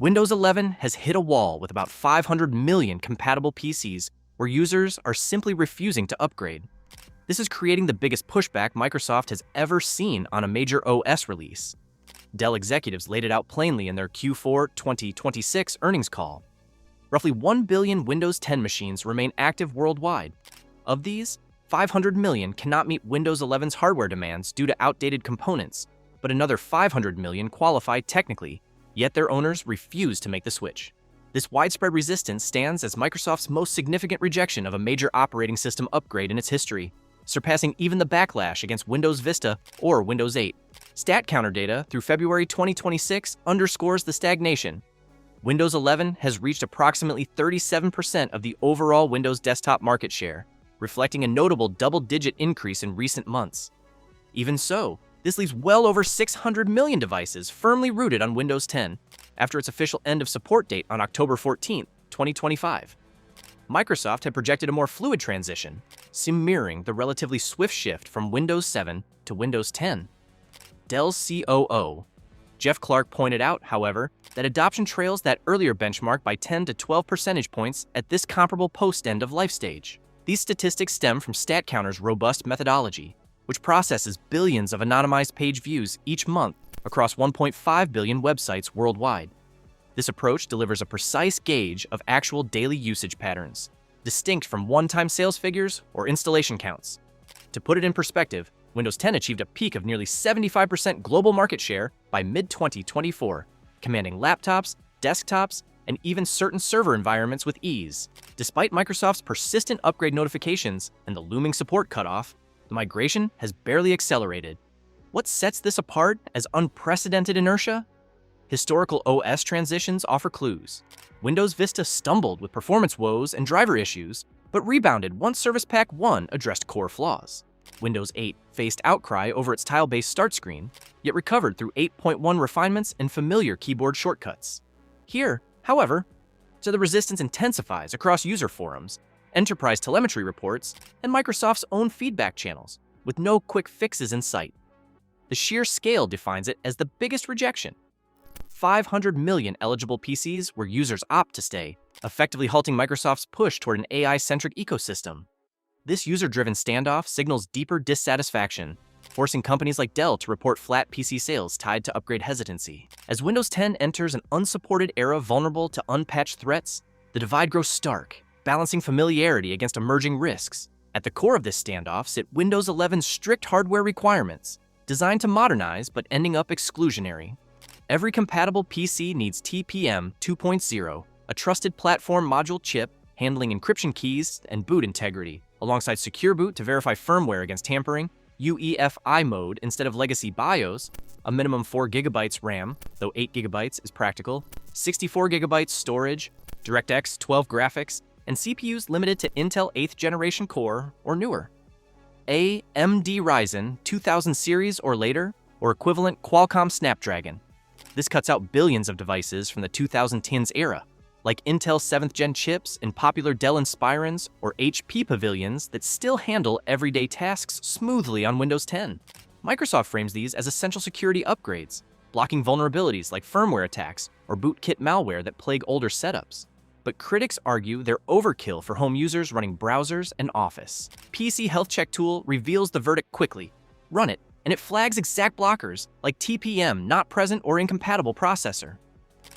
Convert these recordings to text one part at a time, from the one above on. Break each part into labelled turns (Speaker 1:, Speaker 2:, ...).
Speaker 1: Windows 11 has hit a wall with about 500 million compatible PCs where users are simply refusing to upgrade. This is creating the biggest pushback Microsoft has ever seen on a major OS release. Dell executives laid it out plainly in their Q4 2026 earnings call. Roughly 1 billion Windows 10 machines remain active worldwide. Of these, 500 million cannot meet Windows 11's hardware demands due to outdated components, but another 500 million qualify technically, yet their owners refuse to make the switch. This widespread resistance stands as Microsoft's most significant rejection of a major operating system upgrade in its history, surpassing even the backlash against Windows Vista or Windows 8. StatCounter data through February 2026 underscores the stagnation. Windows 11 has reached approximately 37% of the overall Windows desktop market share, reflecting a notable double-digit increase in recent months. Even so, this leaves well over 600 million devices firmly rooted on Windows 10 after its official end of support date on October 14, 2025. Microsoft had projected a more fluid transition, mirroring the relatively swift shift from Windows 7 to Windows 10. Dell's COO, Jeff Clarke, pointed out, however, that adoption trails that earlier benchmark by 10 to 12 percentage points at this comparable post-end-of-life stage. These statistics stem from StatCounter's robust methodology, which processes billions of anonymized page views each month across 1.5 billion websites worldwide. This approach delivers a precise gauge of actual daily usage patterns, distinct from one-time sales figures or installation counts. To put it in perspective, Windows 10 achieved a peak of nearly 75% global market share by mid-2024, commanding laptops, desktops, and even certain server environments with ease. Despite Microsoft's persistent upgrade notifications and the looming support cutoff, the migration has barely accelerated. What sets this apart as unprecedented inertia? Historical OS transitions offer clues. Windows Vista stumbled with performance woes and driver issues, but rebounded once Service Pack 1 addressed core flaws. Windows 8 faced outcry over its tile-based start screen, yet recovered through 8.1 refinements and familiar keyboard shortcuts. Here, however, the resistance intensifies across user forums, enterprise telemetry reports, and Microsoft's own feedback channels, with no quick fixes in sight. The sheer scale defines it as the biggest rejection. 500 million eligible PCs where users opt to stay, effectively halting Microsoft's push toward an AI-centric ecosystem. This user-driven standoff signals deeper dissatisfaction, forcing companies like Dell to report flat PC sales tied to upgrade hesitancy. As Windows 10 enters an unsupported era vulnerable to unpatched threats, the divide grows stark, balancing familiarity against emerging risks. At the core of this standoff sit Windows 11's strict hardware requirements, designed to modernize but ending up exclusionary. Every compatible PC needs TPM 2.0, a trusted platform module chip handling encryption keys and boot integrity, alongside Secure Boot to verify firmware against tampering, UEFI mode instead of legacy BIOS, a minimum 4 GB RAM, though 8 GB is practical, 64 GB storage, DirectX 12 graphics, and CPUs limited to Intel 8th generation core or newer. AMD Ryzen 2000 series or later, or equivalent Qualcomm Snapdragon. This cuts out billions of devices from the 2010s era, like Intel 7th Gen chips and popular Dell Inspirons or HP Pavilions that still handle everyday tasks smoothly on Windows 10. Microsoft frames these as essential security upgrades, blocking vulnerabilities like firmware attacks or bootkit malware that plague older setups. But critics argue they're overkill for home users running browsers and Office. PC Health Check tool reveals the verdict quickly. Run it, and it flags exact blockers like TPM not present or incompatible processor.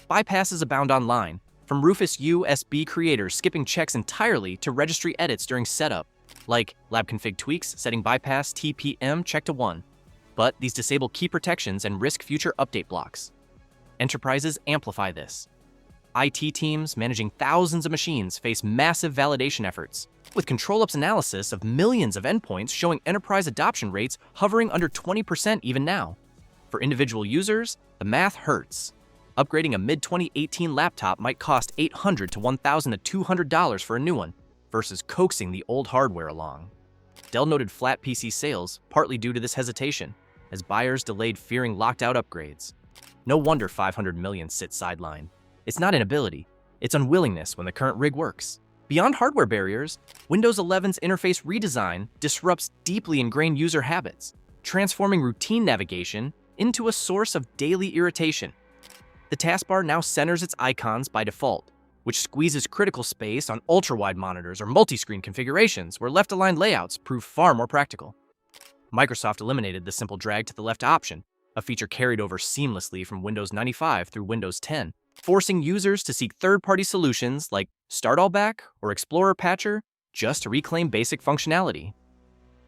Speaker 1: Bypasses abound online, from Rufus USB creators skipping checks entirely to registry edits during setup, like lab config tweaks setting bypass TPM check to 1. But these disable key protections and risk future update blocks. Enterprises amplify this. IT teams managing thousands of machines face massive validation efforts, with control-ups analysis of millions of endpoints showing enterprise adoption rates hovering under 20% even now. For individual users, the math hurts. Upgrading a mid-2018 laptop might cost $800 to $1,000 to $200 for a new one, versus coaxing the old hardware along. Dell noted flat PC sales, partly due to this hesitation, as buyers delayed fearing locked-out upgrades. No wonder 500 million sit sidelined. It's not inability, it's unwillingness when the current rig works. Beyond hardware barriers, Windows 11's interface redesign disrupts deeply ingrained user habits, transforming routine navigation into a source of daily irritation. The taskbar now centers its icons by default, which squeezes critical space on ultra-wide monitors or multi-screen configurations where left-aligned layouts prove far more practical. Microsoft eliminated the simple drag to the left option, a feature carried over seamlessly from Windows 95 through Windows 10, forcing users to seek third-party solutions like Start All Back or Explorer Patcher just to reclaim basic functionality.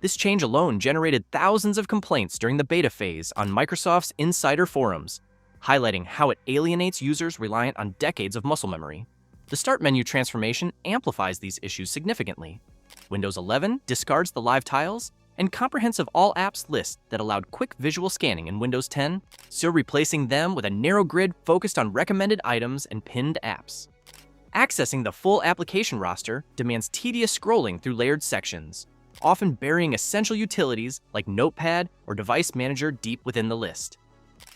Speaker 1: This change alone generated thousands of complaints during the beta phase on Microsoft's insider forums, highlighting how it alienates users reliant on decades of muscle memory. The Start menu transformation amplifies these issues significantly. Windows 11 discards the live tiles and comprehensive all apps list that allowed quick visual scanning in Windows 10, so replacing them with a narrow grid focused on recommended items and pinned apps. Accessing the full application roster demands tedious scrolling through layered sections, often burying essential utilities like Notepad or Device Manager deep within the list.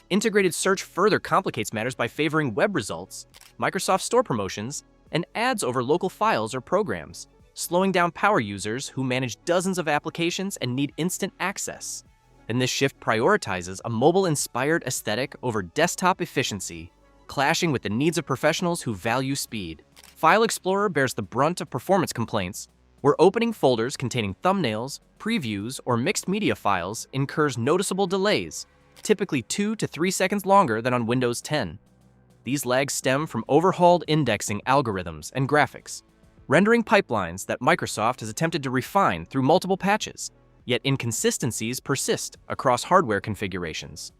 Speaker 1: Integrated search further complicates matters by favoring web results, Microsoft Store promotions, and ads over local files or programs, slowing down power users who manage dozens of applications and need instant access. And this shift prioritizes a mobile-inspired aesthetic over desktop efficiency, clashing with the needs of professionals who value speed. File Explorer bears the brunt of performance complaints, where opening folders containing thumbnails, previews, or mixed media files incurs noticeable delays, typically 2 to 3 seconds longer than on Windows 10. These lags stem from overhauled indexing algorithms and graphics, rendering pipelines that Microsoft has attempted to refine through multiple patches, yet inconsistencies persist across hardware configurations.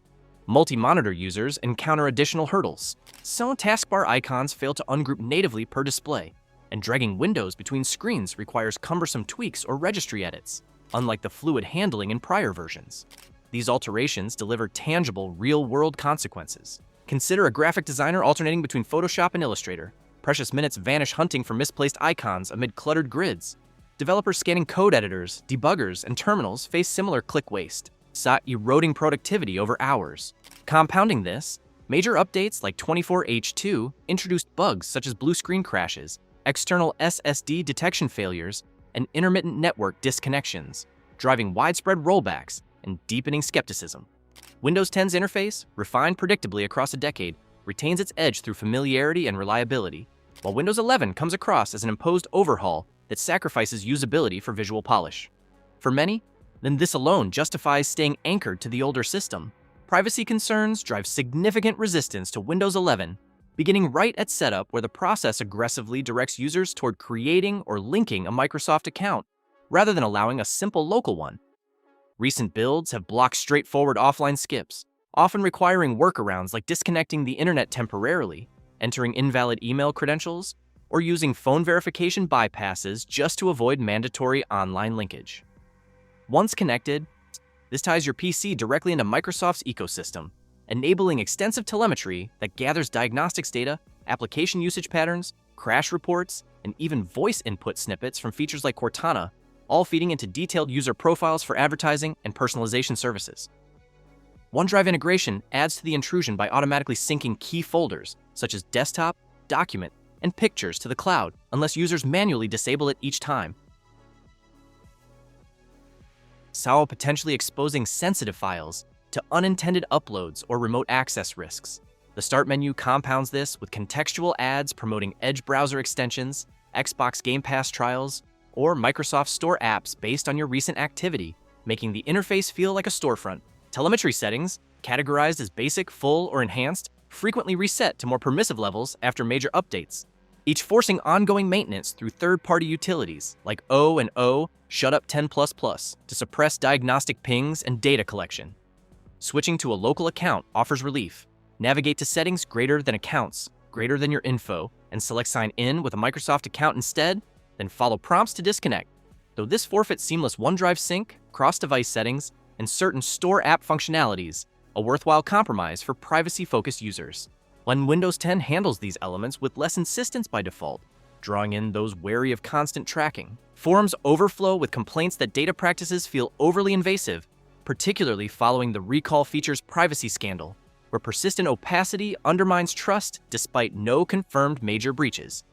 Speaker 1: Multi-monitor users encounter additional hurdles. Some taskbar icons fail to ungroup natively per display, and dragging windows between screens requires cumbersome tweaks or registry edits, unlike the fluid handling in prior versions. These alterations deliver tangible, real-world consequences. Consider a graphic designer alternating between Photoshop and Illustrator. Precious minutes vanish hunting for misplaced icons amid cluttered grids. Developers scanning code editors, debuggers, and terminals face similar click waste, eroding productivity over hours. Compounding this, major updates like 24H2 introduced bugs such as blue screen crashes, external SSD detection failures, and intermittent network disconnections, driving widespread rollbacks and deepening skepticism. Windows 10's interface, refined predictably across a decade, retains its edge through familiarity and reliability, while Windows 11 comes across as an imposed overhaul that sacrifices usability for visual polish. For many, then this alone justifies staying anchored to the older system. Privacy concerns drive significant resistance to Windows 11, beginning right at setup where the process aggressively directs users toward creating or linking a Microsoft account, rather than allowing a simple local one. Recent builds have blocked straightforward offline skips, often requiring workarounds like disconnecting the internet temporarily, entering invalid email credentials, or using phone verification bypasses just to avoid mandatory online linkage. Once connected, this ties your PC directly into Microsoft's ecosystem, enabling extensive telemetry that gathers diagnostics data, application usage patterns, crash reports, and even voice input snippets from features like Cortana, all feeding into detailed user profiles for advertising and personalization services. OneDrive integration adds to the intrusion by automatically syncing key folders, such as desktop, document, and pictures to the cloud, unless users manually disable it each time, potentially exposing sensitive files to unintended uploads or remote access risks. The Start menu compounds this with contextual ads promoting Edge browser extensions, Xbox Game Pass trials, or Microsoft Store apps based on your recent activity, making the interface feel like a storefront. Telemetry settings, categorized as basic, full, or enhanced, frequently reset to more permissive levels after major updates, each forcing ongoing maintenance through third-party utilities like O and O Shutup 10++ to suppress diagnostic pings and data collection. Switching to a local account offers relief. Navigate to settings greater than accounts, greater than your info, and select sign in with a Microsoft account instead, then follow prompts to disconnect. Though this forfeits seamless OneDrive sync, cross-device settings, and certain store app functionalities, a worthwhile compromise for privacy-focused users. When Windows 10 handles these elements with less insistence by default, drawing in those wary of constant tracking. Forums overflow with complaints that data practices feel overly invasive, particularly following the Recall Features privacy scandal, where persistent opacity undermines trust despite no confirmed major breaches.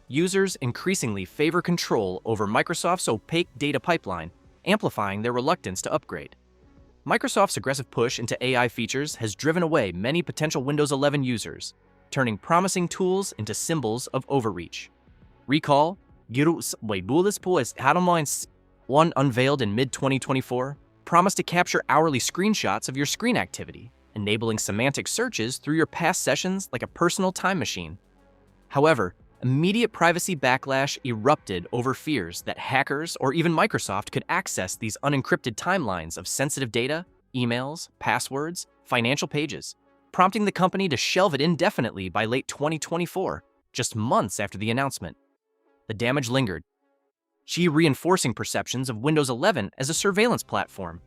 Speaker 1: Users increasingly favor control over Microsoft's opaque data pipeline, amplifying their reluctance to upgrade. Microsoft's aggressive push into AI features has driven away many potential Windows 11 users, turning promising tools into symbols of overreach. Recall, one unveiled in mid-2024, promised to capture hourly screenshots of your screen activity, enabling semantic searches through your past sessions like a personal time machine. However, immediate privacy backlash erupted over fears that hackers or even Microsoft could access these unencrypted timelines of sensitive data, emails, passwords, financial pages, prompting the company to shelve it indefinitely by late 2024, just months after the announcement. The damage lingered, reinforcing perceptions of Windows 11 as a surveillance platform.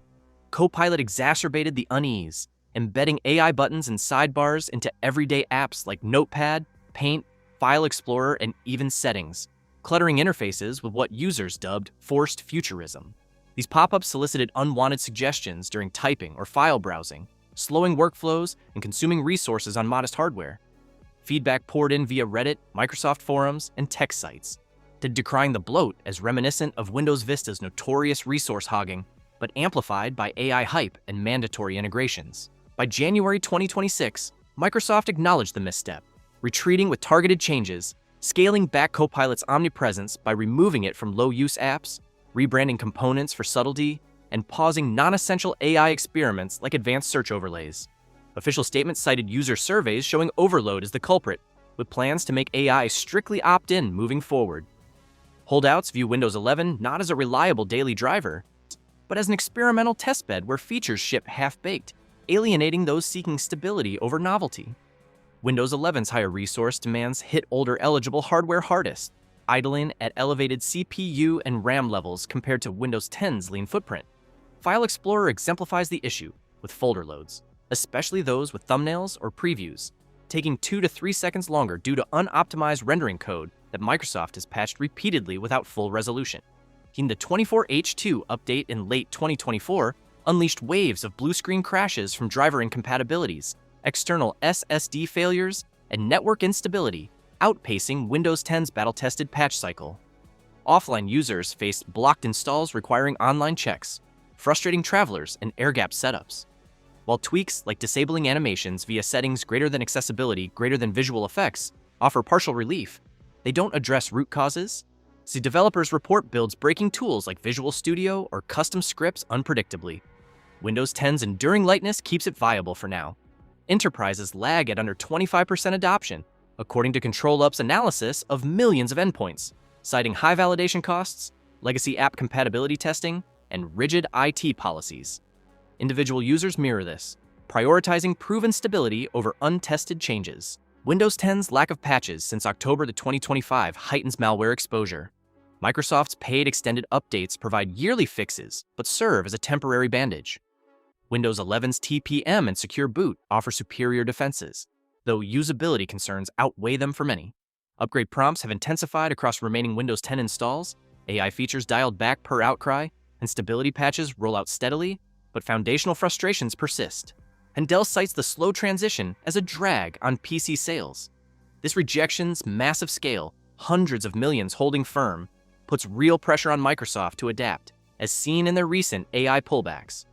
Speaker 1: Copilot exacerbated the unease, embedding AI buttons and sidebars into everyday apps like Notepad, Paint, File Explorer, and even Settings, cluttering interfaces with what users dubbed forced futurism. These pop-ups solicited unwanted suggestions during typing or file browsing, slowing workflows and consuming resources on modest hardware. Feedback poured in via Reddit, Microsoft forums, and tech sites, decrying the bloat as reminiscent of Windows Vista's notorious resource hogging, but amplified by AI hype and mandatory integrations. By January 2026, Microsoft acknowledged the misstep, retreating with targeted changes, scaling back Copilot's omnipresence by removing it from low-use apps, rebranding components for subtlety, and pausing non-essential AI experiments like advanced search overlays. Official statements cited user surveys showing overload as the culprit, with plans to make AI strictly opt-in moving forward. Holdouts view Windows 11 not as a reliable daily driver, but as an experimental testbed where features ship half-baked, alienating those seeking stability over novelty. Windows 11's higher resource demands hit older eligible hardware hardest, idling at elevated CPU and RAM levels compared to Windows 10's lean footprint. File Explorer exemplifies the issue with folder loads, especially those with thumbnails or previews, taking 2 to 3 seconds longer due to unoptimized rendering code that Microsoft has patched repeatedly without full resolution. The 24H2 update in late 2024 unleashed waves of blue screen crashes from driver incompatibilities, external SSD failures, and network instability, outpacing Windows 10's battle-tested patch cycle. Offline users faced blocked installs requiring online checks, frustrating travelers and air-gapped setups. While tweaks like disabling animations via settings greater than accessibility, greater than visual effects, offer partial relief, they don't address root causes. See, developers report builds breaking tools like Visual Studio or custom scripts unpredictably. Windows 10's enduring lightness keeps it viable for now. Enterprises lag at under 25% adoption, according to ControlUp's analysis of millions of endpoints, citing high validation costs, legacy app compatibility testing, and rigid IT policies. Individual users mirror this, prioritizing proven stability over untested changes. Windows 10's lack of patches since October 2025 heightens malware exposure. Microsoft's paid extended updates provide yearly fixes, but serve as a temporary bandage. Windows 11's TPM and Secure Boot offer superior defenses, though usability concerns outweigh them for many. Upgrade prompts have intensified across remaining Windows 10 installs, AI features dialed back per outcry, and stability patches roll out steadily, but foundational frustrations persist. And Dell cites the slow transition as a drag on PC sales. This rejection's massive scale, hundreds of millions holding firm, puts real pressure on Microsoft to adapt, as seen in their recent AI pullbacks.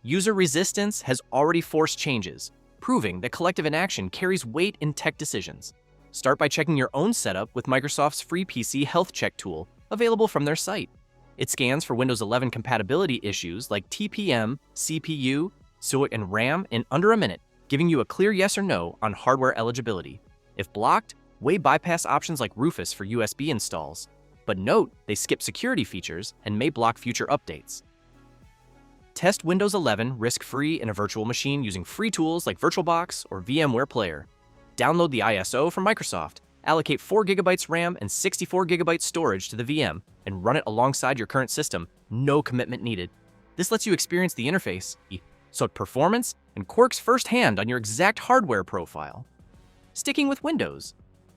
Speaker 1: User resistance has already forced changes, proving that collective inaction carries weight in tech decisions. Start by checking your own setup with Microsoft's free PC health check tool, available from their site. It scans for Windows 11 compatibility issues like TPM, CPU, SOIC, and RAM in under a minute, giving you a clear yes or no on hardware eligibility. If blocked, weigh bypass options like Rufus for USB installs. But note, they skip security features and may block future updates. Test Windows 11 risk-free in a virtual machine using free tools like VirtualBox or VMware Player. Download the ISO from Microsoft, allocate 4 GB RAM and 64 GB storage to the VM, and run it alongside your current system, no commitment needed. This lets you experience the interface, performance, and quirks firsthand on your exact hardware profile. Sticking with Windows,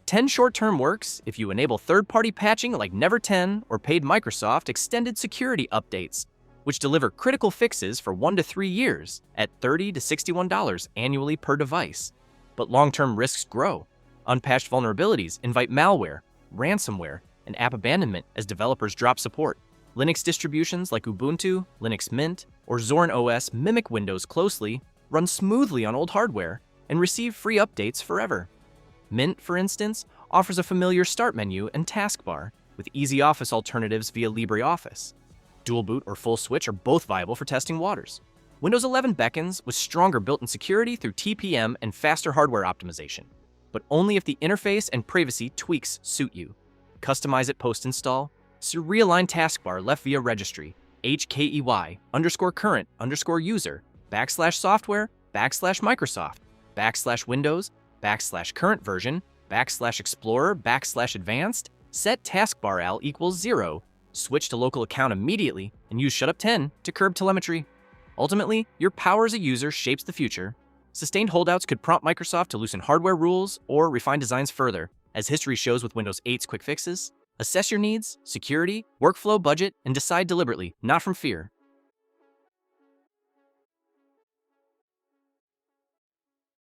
Speaker 1: 10 short-term works if you enable third-party patching like Never 10 or paid Microsoft extended security updates, which deliver critical fixes for 1 to 3 years at $30 to $61 annually per device. But long-term risks grow. Unpatched vulnerabilities invite malware, ransomware, and app abandonment as developers drop support. Linux distributions like Ubuntu, Linux Mint, or Zorin OS mimic Windows closely, run smoothly on old hardware, and receive free updates forever. Mint, for instance, offers a familiar start menu and taskbar, with easy office alternatives via LibreOffice. Dual boot or full switch are both viable for testing waters. Windows 11 beckons with stronger built-in security through TPM and faster hardware optimization, but only if the interface and privacy tweaks suit you. Customize it post-install. Realign taskbar left via registry, HKEY_current_user, /software, /Microsoft, /Windows, /current version, /Explorer, /advanced, set taskbar al equals 0, switch to local account immediately, and use Shutup 10 to curb telemetry. Ultimately, your power as a user shapes the future. Sustained holdouts could prompt Microsoft to loosen hardware rules or refine designs further, as history shows with Windows 8's quick fixes. Assess your needs, security, workflow, budget, and decide deliberately, not from fear.